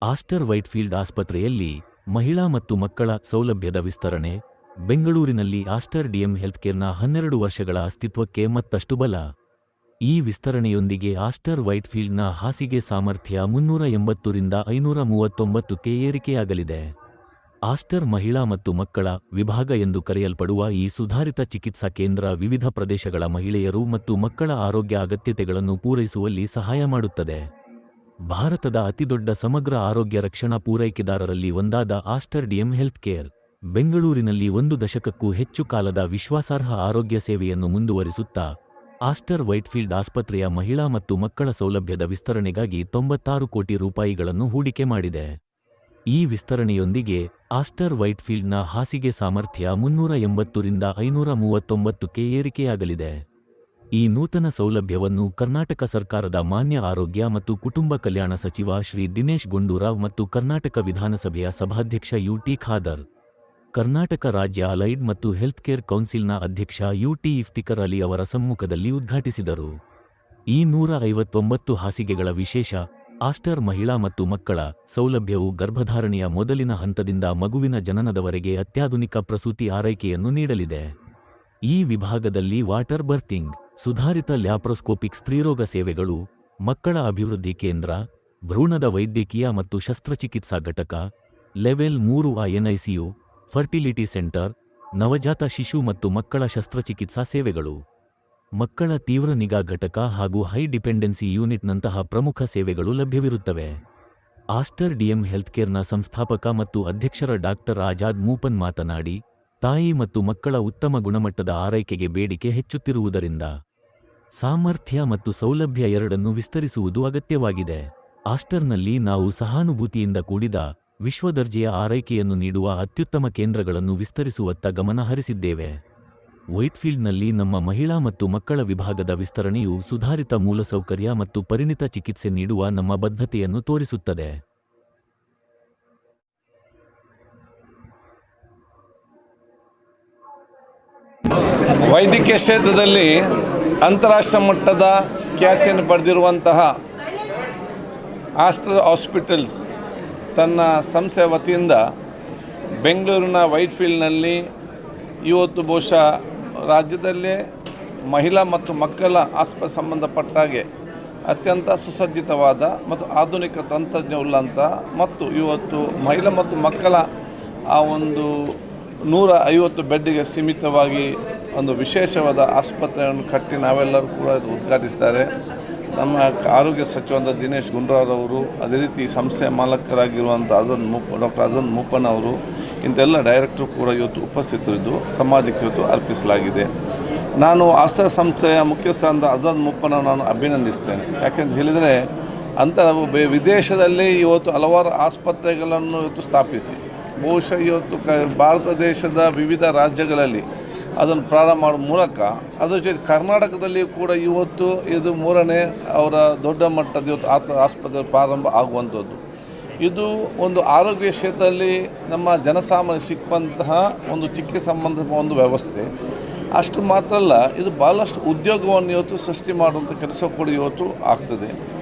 ಆಸ್ಟರ್ ವೈಟ್ಫೀಲ್ಡ್ ಆಸ್ಪತ್ರೆಯಲ್ಲಿ ಮಹಿಳಾ ಮತ್ತು ಮಕ್ಕಳ ಸೌಲಭ್ಯದ ವಿಸ್ತರಣೆ. ಬೆಂಗಳೂರಿನಲ್ಲಿ ಆಸ್ಟರ್ ಡಿಎಂ ಹೆಲ್ತ್ಕೇರ್ನ 12 ವರ್ಷಗಳ ಅಸ್ತಿತ್ವಕ್ಕೆ ಮತ್ತಷ್ಟು ಬಲ. ಈ ವಿಸ್ತರಣೆಯೊಂದಿಗೆ ಆಸ್ಟರ್ ವೈಟ್ಫೀಲ್ಡ್ನ ಹಾಸಿಗೆ ಸಾಮರ್ಥ್ಯ 380 ರಿಂದ 539ಕ್ಕೆ ಏರಿಕೆಯಾಗಲಿದೆ. ಆಸ್ಟರ್ ಮಹಿಳಾ ಮತ್ತು ಮಕ್ಕಳ ವಿಭಾಗ ಎಂದು ಕರೆಯಲ್ಪಡುವ ಈ ಸುಧಾರಿತ ಚಿಕಿತ್ಸಾ ಕೇಂದ್ರ ವಿವಿಧ ಪ್ರದೇಶಗಳ ಮಹಿಳೆಯರು ಮತ್ತು ಮಕ್ಕಳ ಆರೋಗ್ಯ ಅಗತ್ಯತೆಗಳನ್ನು ಪೂರೈಸುವಲ್ಲಿ ಸಹಾಯ ಮಾಡುತ್ತದೆ. ಭಾರತದ ಅತಿದೊಡ್ಡ ಸಮಗ್ರ ಆರೋಗ್ಯ ರಕ್ಷಣಾ ಪೂರೈಕೆದಾರರಲ್ಲಿ ಒಂದಾದ ಆಸ್ಟರ್ ಡಿಎಂ ಹೆಲ್ತ್ಕೇರ್, ಬೆಂಗಳೂರಿನಲ್ಲಿ 1 ದಶಕಕ್ಕೂ ಹೆಚ್ಚು ಕಾಲದ ವಿಶ್ವಾಸಾರ್ಹ ಆರೋಗ್ಯ ಸೇವೆಯನ್ನು ಮುಂದುವರಿಸುತ್ತಾ, ಆಸ್ಟರ್ ವೈಟ್ಫೀಲ್ಡ್ ಆಸ್ಪತ್ರೆಯ ಮಹಿಳಾ ಮತ್ತು ಮಕ್ಕಳ ಸೌಲಭ್ಯದ ವಿಸ್ತರಣೆಗಾಗಿ 96 ಕೋಟಿ ರೂಪಾಯಿಗಳನ್ನು ಹೂಡಿಕೆ ಮಾಡಿದೆ. ಈ ವಿಸ್ತರಣೆಯೊಂದಿಗೆ ಆಸ್ಟರ್ ವೈಟ್ಫೀಲ್ಡ್ನ ಹಾಸಿಗೆ ಸಾಮರ್ಥ್ಯ 380 ರಿಂದ 539ಕ್ಕೆ ಏರಿಕೆಯಾಗಲಿದೆ. ಈ ನೂತನ ಸೌಲಭ್ಯವನ್ನು ಕರ್ನಾಟಕ ಸರ್ಕಾರದ ಮಾನ್ಯ ಆರೋಗ್ಯ ಮತ್ತು ಕುಟುಂಬ ಕಲ್ಯಾಣ ಸಚಿವ ಶ್ರೀ ದಿನೇಶ್ ಗುಂಡೂರಾವ್ ಮತ್ತು ಕರ್ನಾಟಕ ವಿಧಾನಸಭೆಯ ಸಭಾಧ್ಯಕ್ಷ ಯು.ಟಿ. ಖಾದರ್, ಕರ್ನಾಟಕ ರಾಜ್ಯ ಅಲೈಡ್ ಮತ್ತು ಹೆಲ್ತ್ಕೇರ್ ಕೌನ್ಸಿಲ್ನ ಅಧ್ಯಕ್ಷ ಯು.ಟಿ. ಇಫ್ತಿಕರ್ ಅಲಿ ಅವರ ಸಮ್ಮುಖದಲ್ಲಿ ಉದ್ಘಾಟಿಸಿದರು. ಈ 159 ಹಾಸಿಗೆಗಳ ವಿಶೇಷ ಆಸ್ಟರ್ ಮಹಿಳಾ ಮತ್ತು ಮಕ್ಕಳ ಸೌಲಭ್ಯವು ಗರ್ಭಧಾರಣೆಯ ಮೊದಲಿನ ಹಂತದಿಂದ ಮಗುವಿನ ಜನನದವರೆಗೆ ಅತ್ಯಾಧುನಿಕ ಪ್ರಸೂತಿ ಆರೈಕೆಯನ್ನು ನೀಡಲಿದೆ. ಈ ವಿಭಾಗದಲ್ಲಿ ವಾಟರ್ ಬರ್ತಿಂಗ್, ಸುಧಾರಿತ ಲ್ಯಾಪ್ರೋಸ್ಕೋಪಿಕ್ ಸ್ತ್ರೀರೋಗ ಸೇವೆಗಳು, ಮಕ್ಕಳ ಅಭಿವೃದ್ಧಿ ಕೇಂದ್ರ, ಭ್ರೂಣದ ವೈದ್ಯಕೀಯ ಮತ್ತು ಶಸ್ತ್ರಚಿಕಿತ್ಸಾ ಘಟಕ, ಲೆವೆಲ್ 3 ಎನ್ಐಸಿಯು, ಫರ್ಟಿಲಿಟಿ ಸೆಂಟರ್, ನವಜಾತ ಶಿಶು ಮತ್ತು ಮಕ್ಕಳ ಶಸ್ತ್ರಚಿಕಿತ್ಸಾ ಸೇವೆಗಳು, ಮಕ್ಕಳ ತೀವ್ರ ನಿಗಾ ಘಟಕ ಹಾಗೂ ಹೈ ಡಿಪೆಂಡೆನ್ಸಿ ಯೂನಿಟ್ನಂತಹ ಪ್ರಮುಖ ಸೇವೆಗಳು ಲಭ್ಯವಿರುತ್ತವೆ. ಆಸ್ಟರ್ ಡಿಎಂ ಹೆಲ್ತ್ಕೇರ್ನ ಸಂಸ್ಥಾಪಕ ಮತ್ತು ಅಧ್ಯಕ್ಷರ ಡಾಕ್ಟರ್ ಆಜಾದ್ ಮೂಪನ್ ಮಾತನಾಡಿ, ತಾಯಿ ಮತ್ತು ಮಕ್ಕಳ ಉತ್ತಮ ಗುಣಮಟ್ಟದ ಆರೈಕೆಗೆ ಬೇಡಿಕೆ ಹೆಚ್ಚುತ್ತಿರುವುದರಿಂದ ಸಾಮರ್ಥ್ಯ ಮತ್ತು ಸೌಲಭ್ಯ ಎರಡನ್ನೂ ವಿಸ್ತರಿಸುವುದು ಅಗತ್ಯವಾಗಿದೆ. ಆಸ್ಟರ್ನಲ್ಲಿ ನಾವು ಸಹಾನುಭೂತಿಯಿಂದ ಕೂಡಿದ ವಿಶ್ವದರ್ಜೆಯ ಆರೈಕೆಯನ್ನು ನೀಡುವ ಅತ್ಯುತ್ತಮ ಕೇಂದ್ರಗಳನ್ನು ವಿಸ್ತರಿಸುವತ್ತ ಗಮನ ಹರಿಸಿದ್ದೇವೆ. ವೈಟ್ಫೀಲ್ಡ್ನಲ್ಲಿ ನಮ್ಮ ಮಹಿಳಾ ಮತ್ತು ಮಕ್ಕಳ ವಿಭಾಗದ ವಿಸ್ತರಣೆಯು ಸುಧಾರಿತ ಮೂಲಸೌಕರ್ಯ ಮತ್ತು ಪರಿಣಿತ ಚಿಕಿತ್ಸೆ ನೀಡುವ ನಮ್ಮ ಬದ್ಧತೆಯನ್ನು ತೋರಿಸುತ್ತದೆ. ವೈದ್ಯಕೀಯ ಕ್ಷೇತ್ರದಲ್ಲಿ ಅಂತಾರಾಷ್ಟ್ರೀಯ ಮಟ್ಟದ ಖ್ಯಾತಿಯನ್ನು ಪಡೆದಿರುವಂತಹ ಆಸ್ಟರ್ ಹಾಸ್ಪಿಟಲ್ಸ್ ತನ್ನ ಸಂಸ್ಥೆಯ ವತಿಯಿಂದ ಬೆಂಗಳೂರಿನ ವೈಟ್ಫೀಲ್ಡ್ನಲ್ಲಿ ಇವತ್ತು ಬಹುಶಃ ರಾಜ್ಯದಲ್ಲೇ ಮಹಿಳಾ ಮತ್ತು ಮಕ್ಕಳ ಆಸ್ಪತ್ರೆ ಸಂಬಂಧಪಟ್ಟ ಹಾಗೆ ಅತ್ಯಂತ ಸುಸಜ್ಜಿತವಾದ ಮತ್ತು ಆಧುನಿಕ ತಂತ್ರಜ್ಞವುಳ್ಳಂಥ ಮತ್ತು ಇವತ್ತು ಮಹಿಳಾ ಮತ್ತು ಮಕ್ಕಳ ಆ ಒಂದು 150 ಬೆಡ್ಗೆ ಸೀಮಿತವಾಗಿ ಒಂದು ವಿಶೇಷವಾದ ಆಸ್ಪತ್ರೆಯನ್ನು ಕಟ್ಟಿ ನಾವೆಲ್ಲರೂ ಕೂಡ ಉದ್ಘಾಟಿಸಿದ್ದಾರೆ. ನಮ್ಮ ಆರೋಗ್ಯ ಸಚಿವರಾದ ದಿನೇಶ್ ಗುಂಡೂರಾವ್ ಅವರು, ಅದೇ ರೀತಿ ಸಂಸ್ಥೆಯ ಮಾಲಕರಾಗಿರುವಂಥ ಡಾಕ್ಟರ್ ಆಜಾದ್ ಮೂಪನ್ ಅವರು, ಇಂಥೆಲ್ಲ ಡೈರೆಕ್ಟರು ಕೂಡ ಇವತ್ತು ಉಪಸ್ಥಿತರಿದ್ದು ಸಮಾಜಕ್ಕೆ ಇವತ್ತು ಅರ್ಪಿಸಲಾಗಿದೆ. ನಾನು ಆಸ್ಟರ್ ಸಂಸ್ಥೆಯ ಮುಖ್ಯಸ್ಥರಾದ ಆಜಾದ್ ಮೂಪನ್ ನಾನು ಅಭಿನಂದಿಸ್ತೇನೆ. ಯಾಕೆಂತ ಹೇಳಿದರೆ ವಿದೇಶದಲ್ಲಿ ಇವತ್ತು ಹಲವಾರು ಆಸ್ಪತ್ರೆಗಳನ್ನು ಇವತ್ತು ಸ್ಥಾಪಿಸಿ ಬಹುಶಃ ಇವತ್ತು ಭಾರತ ದೇಶದ ವಿವಿಧ ರಾಜ್ಯಗಳಲ್ಲಿ ಅದನ್ನು ಪ್ರಾರಂಭ ಮಾಡುವ ಮೂಲಕ ಅದರ ಜೊತೆ ಕರ್ನಾಟಕದಲ್ಲಿ ಕೂಡ ಇವತ್ತು ಇದು 3ನೇ ಅವರ ದೊಡ್ಡ ಮಟ್ಟದ ಇವತ್ತು ಆಸ್ಪತ್ರೆ ಪ್ರಾರಂಭ ಆಗುವಂಥದ್ದು. ಇದು ಒಂದು ಆರೋಗ್ಯ ಕ್ಷೇತ್ರದಲ್ಲಿ ನಮ್ಮ ಜನಸಾಮಾನ್ಯ ಸಿಕ್ಕುವಂತಹ ಒಂದು ಚಿಕಿತ್ಸೆ ಸಂಬಂಧ ಒಂದು ವ್ಯವಸ್ಥೆ. ಅಷ್ಟು ಮಾತ್ರ ಅಲ್ಲ, ಇದು ಭಾಳಷ್ಟು ಉದ್ಯೋಗವನ್ನು ಇವತ್ತು ಸೃಷ್ಟಿ ಮಾಡುವಂಥ ಕೆಲಸ ಕೂಡ ಇವತ್ತು ಆಗ್ತದೆ.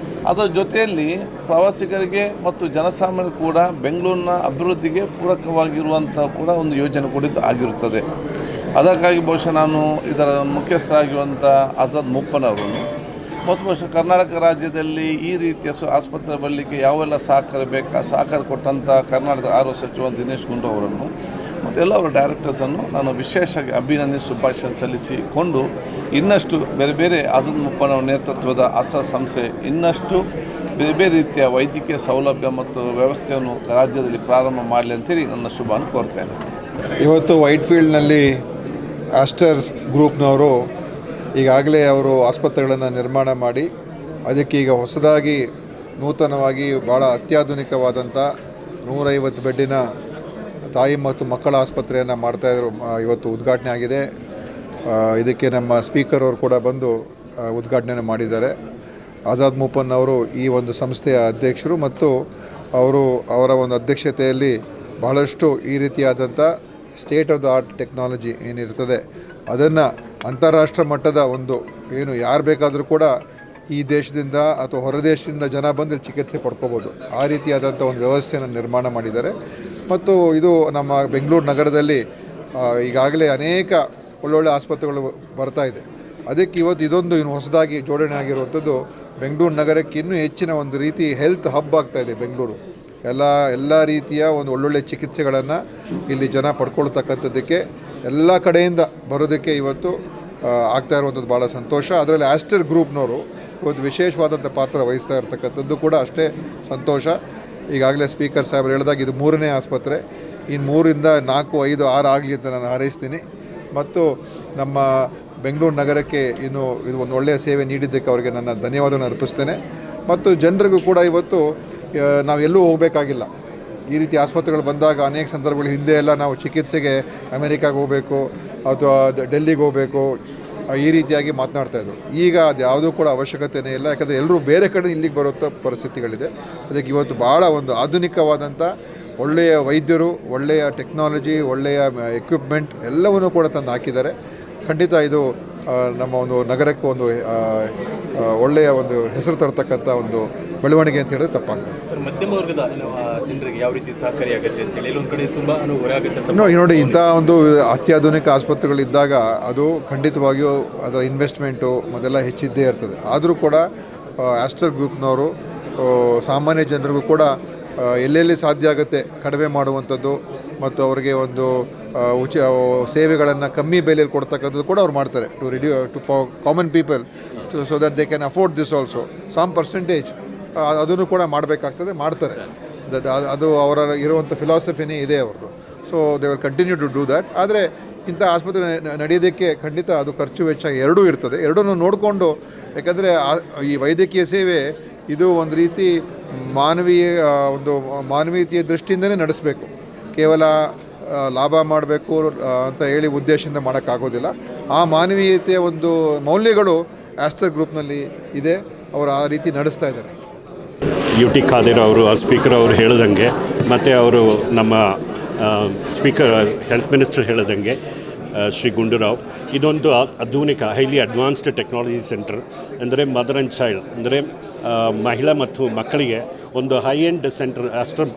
ಅದರ ಜೊತೆಯಲ್ಲಿ ಪ್ರವಾಸಿಗರಿಗೆ ಮತ್ತು ಜನಸಾಮಾನ್ಯರು ಕೂಡ ಬೆಂಗಳೂರಿನ ಅಭಿವೃದ್ಧಿಗೆ ಪೂರಕವಾಗಿರುವಂಥ ಕೂಡ ಒಂದು ಯೋಜನೆ ಕೂಡ ಆಗಿರುತ್ತದೆ. ಅದಕ್ಕಾಗಿ ಬಹುಶಃ ನಾನು ಇದರ ಮುಖ್ಯಸ್ಥರಾಗಿರುವಂಥ ಆಜಾದ್ ಮೂಪನ್ ಅವರನ್ನು ಮತ್ತು ಬಹುಶಃ ಕರ್ನಾಟಕ ರಾಜ್ಯದಲ್ಲಿ ಈ ರೀತಿಯ ಆಸ್ಪತ್ರೆ ಬರಲಿಕ್ಕೆ ಯಾವೆಲ್ಲ ಸಹಕಾರ ಬೇಕು ಆ ಸಹಕಾರ ಕೊಟ್ಟಂಥ ಕರ್ನಾಟಕದ ಆರೋಗ್ಯ ಸಚಿವ ದಿನೇಶ್ ಗುಂಡೂರಾವ್ ಅವರನ್ನು ಮತ್ತು ಎಲ್ಲ ಅವರ ಡೈರೆಕ್ಟರ್ಸನ್ನು ನಾನು ವಿಶೇಷವಾಗಿ ಅಭಿನಂದಿಸಿ ಶುಭಾಶಯ ಸಲ್ಲಿಸಿಕೊಂಡು ಇನ್ನಷ್ಟು ಬೇರೆ ಬೇರೆ ಆಜಾದ್ ಮೂಪನ್ ಅವರ ನೇತೃತ್ವದ ಆಸ್ಟರ್ ಸಂಸ್ಥೆ ಇನ್ನಷ್ಟು ಬೇರೆ ಬೇರೆ ರೀತಿಯ ವೈದ್ಯಕೀಯ ಸೌಲಭ್ಯ ಮತ್ತು ವ್ಯವಸ್ಥೆಯನ್ನು ರಾಜ್ಯದಲ್ಲಿ ಪ್ರಾರಂಭ ಮಾಡಲಿ ಅಂತೇಳಿ ನನ್ನ ಶುಭವನ್ನು ಕೋರ್ತೇನೆ. ಇವತ್ತು ವೈಟ್ಫೀಲ್ಡ್ನಲ್ಲಿ ಆಸ್ಟರ್ ಗ್ರೂಪ್ನವರು ಈಗಾಗಲೇ ಅವರು ಆಸ್ಪತ್ರೆಗಳನ್ನು ನಿರ್ಮಾಣ ಮಾಡಿ ಅದಕ್ಕೆ ಈಗ ಹೊಸದಾಗಿ ನೂತನವಾಗಿ ಭಾಳ ಅತ್ಯಾಧುನಿಕವಾದಂಥ 150 ಬೆಡ್ಡಿನ ತಾಯಿ ಮತ್ತು ಮಕ್ಕಳ ಆಸ್ಪತ್ರೆಯನ್ನು ಮಾಡ್ತಾಯಿದ್ರು. ಇವತ್ತು ಉದ್ಘಾಟನೆ ಆಗಿದೆ. ಇದಕ್ಕೆ ನಮ್ಮ ಸ್ಪೀಕರ್ ಅವರು ಕೂಡ ಬಂದು ಉದ್ಘಾಟನೆ ಮಾಡಿದ್ದಾರೆ. ಆಜಾದ್ ಮೂಪನ್ ಅವರು ಈ ಒಂದು ಸಂಸ್ಥೆಯ ಅಧ್ಯಕ್ಷರು ಮತ್ತು ಅವರ ಒಂದು ಅಧ್ಯಕ್ಷತೆಯಲ್ಲಿ ಬಹಳಷ್ಟು ಈ ರೀತಿಯಾದಂಥ state of the art technology ಏನಿರ್ತದೆ ಅದನ್ನು ಅಂತಾರಾಷ್ಟ್ರ ಮಟ್ಟದ ಒಂದು ಏನು ಯಾರು ಬೇಕಾದರೂ ಕೂಡ ಈ ದೇಶದಿಂದ ಅಥವಾ ಹೊರ ದೇಶದಿಂದ ಜನ ಬಂದು ಇಲ್ಲಿ ಚಿಕಿತ್ಸೆ ಪಡ್ಕೋಬೋದು. ಆ ರೀತಿಯಾದಂಥ ಒಂದು ವ್ಯವಸ್ಥೆಯನ್ನು ನಿರ್ಮಾಣ ಮಾಡಿದ್ದಾರೆ. ಮತ್ತು ಇದು ನಮ್ಮ ಬೆಂಗಳೂರು ನಗರದಲ್ಲಿ ಈಗಾಗಲೇ ಅನೇಕ ಒಳ್ಳೊಳ್ಳೆ ಆಸ್ಪತ್ರೆಗಳು ಬರ್ತಾ ಇದೆ. ಅದಕ್ಕೆ ಇವತ್ತು ಇದೊಂದು ಇನ್ನು ಹೊಸದಾಗಿ ಜೋಡಣೆ ಆಗಿರುವಂಥದ್ದು ಬೆಂಗಳೂರು ನಗರಕ್ಕೆ ಇನ್ನೂ ಹೆಚ್ಚಿನ ಒಂದು ರೀತಿ ಹೆಲ್ತ್ ಹಬ್ ಆಗ್ತಾಯಿದೆ ಬೆಂಗಳೂರು. ಎಲ್ಲ ರೀತಿಯ ಒಂದು ಒಳ್ಳೊಳ್ಳೆ ಚಿಕಿತ್ಸೆಗಳನ್ನು ಇಲ್ಲಿ ಜನ ಪಡ್ಕೊಳ್ತಕ್ಕಂಥದ್ದಕ್ಕೆ ಎಲ್ಲ ಕಡೆಯಿಂದ ಬರೋದಕ್ಕೆ ಇವತ್ತು ಆಗ್ತಾ ಇರುವಂಥದ್ದು ಭಾಳ ಸಂತೋಷ. ಅದರಲ್ಲಿ ಆಸ್ಟರ್ ಗ್ರೂಪ್ನವರು ಇವತ್ತು ವಿಶೇಷವಾದಂಥ ಪಾತ್ರ ವಹಿಸ್ತಾ ಇರ್ತಕ್ಕಂಥದ್ದು ಕೂಡ ಅಷ್ಟೇ ಸಂತೋಷ. ಈಗಾಗಲೇ ಸ್ಪೀಕರ್ ಸಾಹೇಬರು ಹೇಳಿದಾಗ ಇದು 3ನೇ ಆಸ್ಪತ್ರೆ. ಇನ್ನು 3ರಿಂದ 4, 5, 6 ಆಗಲಿ ಅಂತ ನಾನು ಹಾರೈಸ್ತೀನಿ. ಮತ್ತು ನಮ್ಮ ಬೆಂಗಳೂರು ನಗರಕ್ಕೆ ಇದು ಒಂದು ಒಳ್ಳೆಯ ಸೇವೆ ನೀಡಿದ್ದಕ್ಕೆ ಅವರಿಗೆ ನನ್ನ ಧನ್ಯವಾದವನ್ನು ಅರ್ಪಿಸ್ತೇನೆ. ಮತ್ತು ಜನರಿಗೂ ಕೂಡ ಇವತ್ತು ನಾವು ಎಲ್ಲೂ ಹೋಗಬೇಕಾಗಿಲ್ಲ. ಈ ರೀತಿ ಆಸ್ಪತ್ರೆಗಳು ಬಂದಾಗ ಅನೇಕ ಸಂದರ್ಭಗಳು ಹಿಂದೆ ಎಲ್ಲ ನಾವು ಚಿಕಿತ್ಸೆಗೆ ಅಮೆರಿಕಾಗೆ ಹೋಗಬೇಕು ಅಥವಾ ಡೆಲ್ಲಿಗೆ ಹೋಗಬೇಕು, ಈ ರೀತಿಯಾಗಿ ಮಾತನಾಡ್ತಾಯಿದ್ರು. ಈಗ ಅದು ಯಾವುದೂ ಕೂಡ ಅವಶ್ಯಕತೆಯೇ ಇಲ್ಲ. ಯಾಕಂದರೆ ಎಲ್ಲರೂ ಬೇರೆ ಕಡೆ ಇಲ್ಲಿಗೆ ಬರುವಂಥ ಪರಿಸ್ಥಿತಿಗಳಿದೆ. ಅದಕ್ಕೆ ಇವತ್ತು ಭಾಳ ಒಂದು ಆಧುನಿಕವಾದಂಥ ಒಳ್ಳೆಯ ವೈದ್ಯರು, ಒಳ್ಳೆಯ ಟೆಕ್ನಾಲಜಿ, ಒಳ್ಳೆಯ ಎಕ್ವಿಪ್ಮೆಂಟ್ ಎಲ್ಲವನ್ನೂ ಕೂಡ ತಂದು ಹಾಕಿದ್ದಾರೆ. ಖಂಡಿತ ಇದು ನಮ್ಮ ಒಂದು ನಗರಕ್ಕೆ ಒಂದು ಒಳ್ಳೆಯ ಒಂದು ಹೆಸರು ತರತಕ್ಕಂಥ ಒಂದು ಬೆಳವಣಿಗೆ ಅಂತ ಹೇಳಿದ್ರೆ ತಪ್ಪಾಗಲ್ಲ. ಸರ್, ಮಧ್ಯಮ ವರ್ಗದ ಜನರಿಗೆ ಯಾವ ರೀತಿ ಸಹಕಾರಿಯಾಗುತ್ತೆ ಅಂತೇಳಿ ಎಲ್ಲೊಂದು ಕಡೆ ತುಂಬ ಹೊರೆ ಆಗುತ್ತೆ. ನೋಡಿ, ಇಂಥ ಒಂದು ಅತ್ಯಾಧುನಿಕ ಆಸ್ಪತ್ರೆಗಳಿದ್ದಾಗ ಅದು ಖಂಡಿತವಾಗಿಯೂ ಅದರ ಇನ್ವೆಸ್ಟ್ಮೆಂಟು ಮೊದಲೆಲ್ಲ ಹೆಚ್ಚಿದ್ದೇ ಇರ್ತದೆ. ಆದರೂ ಕೂಡ ಆಸ್ಟರ್ ಗ್ರೂಪ್ನವರು ಸಾಮಾನ್ಯ ಜನರಿಗೂ ಕೂಡ ಎಲ್ಲೆಲ್ಲಿ ಸಾಧ್ಯ ಆಗುತ್ತೆ ಕಡಿಮೆ ಮಾಡುವಂಥದ್ದು ಮತ್ತು ಅವರಿಗೆ ಒಂದು ಸೇವೆಗಳನ್ನು ಕಮ್ಮಿ ಬೆಲೆಯಲ್ಲಿ ಕೊಡ್ತಕ್ಕಂಥದ್ದು ಕೂಡ ಅವ್ರು ಮಾಡ್ತಾರೆ. For common people so that they can afford this also some percentage ಅದನ್ನು ಕೂಡ ಮಾಡಬೇಕಾಗ್ತದೆ, ಮಾಡ್ತಾರೆ. ಅದು ಅವರ ಇರುವಂಥ ಫಿಲಾಸಫಿನೇ ಇದೆ ಅವ್ರದ್ದು. So they will continue to do that. ಆದರೆ ಇಂಥ ಆಸ್ಪತ್ರೆ ನಡೆಯೋದಕ್ಕೆ ಖಂಡಿತ ಅದು ಖರ್ಚು ವೆಚ್ಚ ಎರಡೂ ಇರ್ತದೆ. ಎರಡನ್ನೂ ನೋಡಿಕೊಂಡು, ಯಾಕಂದರೆ ಈ ವೈದ್ಯಕೀಯ ಸೇವೆ ಇದು ಒಂದು ರೀತಿ ಮಾನವೀಯತೆಯ ದೃಷ್ಟಿಯಿಂದಲೇ ನಡೆಸಬೇಕು. ಕೇವಲ ಲಾಭ ಮಾಡಬೇಕು ಅಂತ ಹೇಳಿ ಉದ್ದೇಶದಿಂದ ಮಾಡೋಕ್ಕಾಗೋದಿಲ್ಲ. ಆ ಮಾನವೀಯತೆಯ ಒಂದು ಮೌಲ್ಯಗಳು ಆಸ್ಟರ್ ಗ್ರೂಪ್ನಲ್ಲಿ ಇದೆ. ಅವರು ಆ ರೀತಿ ನಡೆಸ್ತಾ ಇದ್ದಾರೆ. ಯು ಟಿ ಖಾದರ್ ಅವರು ಸ್ಪೀಕರ್ ಅವರು ಹೇಳಿದಂಗೆ, ಮತ್ತು ಅವರು ನಮ್ಮ ಸ್ಪೀಕರ್ ಹೆಲ್ತ್ ಮಿನಿಸ್ಟರ್ ಹೇಳಿದಂಗೆ ಶ್ರೀ ಗುಂಡೂರಾವ್, ಇದೊಂದು ಆಧುನಿಕ ಹೈಲಿ ಅಡ್ವಾನ್ಸ್ಡ್ ಟೆಕ್ನಾಲಜಿ ಸೆಂಟರ್. ಅಂದರೆ ಮದರ್ ಆ್ಯಂಡ್ ಚೈಲ್ಡ್, ಅಂದರೆ ಮಹಿಳಾ ಮತ್ತು ಮಕ್ಕಳಿಗೆ ಒಂದು ಹೈ ಎಂಡ್ ಸೆಂಟರ್ ಆಸ್ಟರ್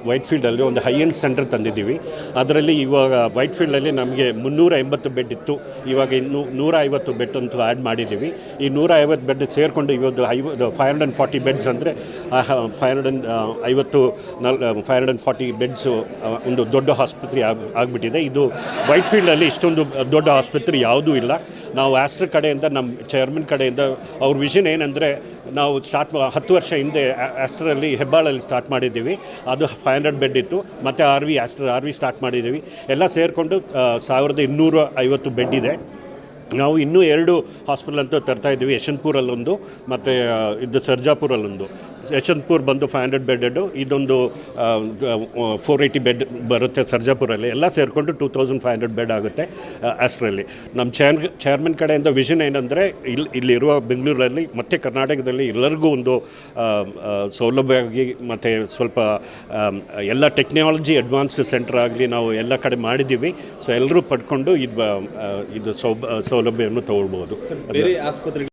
ವೈಟ್ಫೀಲ್ಡಲ್ಲಿ ಒಂದು ಹೈ ಎಂಡ್ ಸೆಂಟರ್ ತಂದಿದ್ದೀವಿ. ಅದರಲ್ಲಿ ಇವಾಗ ವೈಟ್ಫೀಲ್ಡಲ್ಲಿ ನಮಗೆ 380 ಬೆಡ್ ಇತ್ತು. ಇವಾಗ ಇನ್ನು 150 ಬೆಡ್ ಅಂತೂ ಆ್ಯಡ್ ಮಾಡಿದ್ದೀವಿ. ಈ 150 ಬೆಡ್ ಸೇರಿಕೊಂಡು ಇವತ್ತು 540 ಬೆಡ್ಸ್, ಅಂದರೆ 540 ಬೆಡ್ಸು ಒಂದು ದೊಡ್ಡ ಆಸ್ಪತ್ರೆ ಆಗಿಬಿಟ್ಟಿದೆ. ಇದು ವೈಟ್ಫೀಲ್ಡಲ್ಲಿ ಇಷ್ಟೊಂದು ದೊಡ್ಡ ಆಸ್ಪತ್ರೆ ಯಾವುದೂ ಇಲ್ಲ. ನಾವು ಆಸ್ಟರ್ ಕಡೆಯಿಂದ, ನಮ್ಮ ಚೇರ್ಮನ್ ಕಡೆಯಿಂದ ಅವ್ರ ವಿಷನ್ ಏನಂದರೆ, ನಾವು 10 ವರ್ಷ ಹಿಂದೆ ಆಸ್ಟರಲ್ಲಿ ಹೆಬ್ಬಾಳಲ್ಲಿ ಸ್ಟಾರ್ಟ್ ಮಾಡಿದ್ದೀವಿ. ಅದು 500 ಬೆಡ್ ಇತ್ತು. ಮತ್ತು ಆರ್ ವಿ ಸ್ಟಾರ್ಟ್ ಮಾಡಿದ್ದೀವಿ. ಎಲ್ಲ ಸೇರಿಕೊಂಡು 1250 ಬೆಡ್ ಇದೆ. ನಾವು ಇನ್ನೂ 2 ಹಾಸ್ಪಿಟಲ್ ಅಂತೂ ತರ್ತಾಯಿದ್ದೀವಿ. ಯಶವಂತಪುರಲ್ಲೊಂದು ಮತ್ತು ಇದು ಸರ್ಜಾಪುರಲ್ಲೊಂದು. ಯಶವಂತಪುರ ಬಂದು 500 ಬೆಡ್ಡು, ಇದೊಂದು 480 ಬೆಡ್ ಬರುತ್ತೆ ಸರ್ಜಾಪುರಲ್ಲಿ. ಎಲ್ಲ ಸೇರಿಕೊಂಡು 2500 ಬೆಡ್ ಆಗುತ್ತೆ ಆಸ್ಟ್ರಲ್ಲಿ. ನಮ್ಮ ಚೇರ್ಮನ್ ಕಡೆಯಿಂದ ವಿಷನ್ ಏನಂದರೆ, ಇಲ್ಲಿರುವ ಬೆಂಗಳೂರಲ್ಲಿ ಮತ್ತು ಕರ್ನಾಟಕದಲ್ಲಿ ಎಲ್ಲರಿಗೂ ಒಂದು ಸೌಲಭ್ಯವಾಗಿ ಮತ್ತು ಸ್ವಲ್ಪ ಎಲ್ಲ ಟೆಕ್ನಾಲಜಿ ಅಡ್ವಾನ್ಸ್ ಸೆಂಟರ್ ಆಗಲಿ ನಾವು ಎಲ್ಲ ಕಡೆ ಮಾಡಿದ್ದೀವಿ. ಸೊ ಎಲ್ಲರೂ ಪಡ್ಕೊಂಡು ಇದು ಸೌಲಭ್ಯವನ್ನು ತಗೊಳ್ಬೋದು. ಬೇರೆ ಆಸ್ಪತ್ರೆ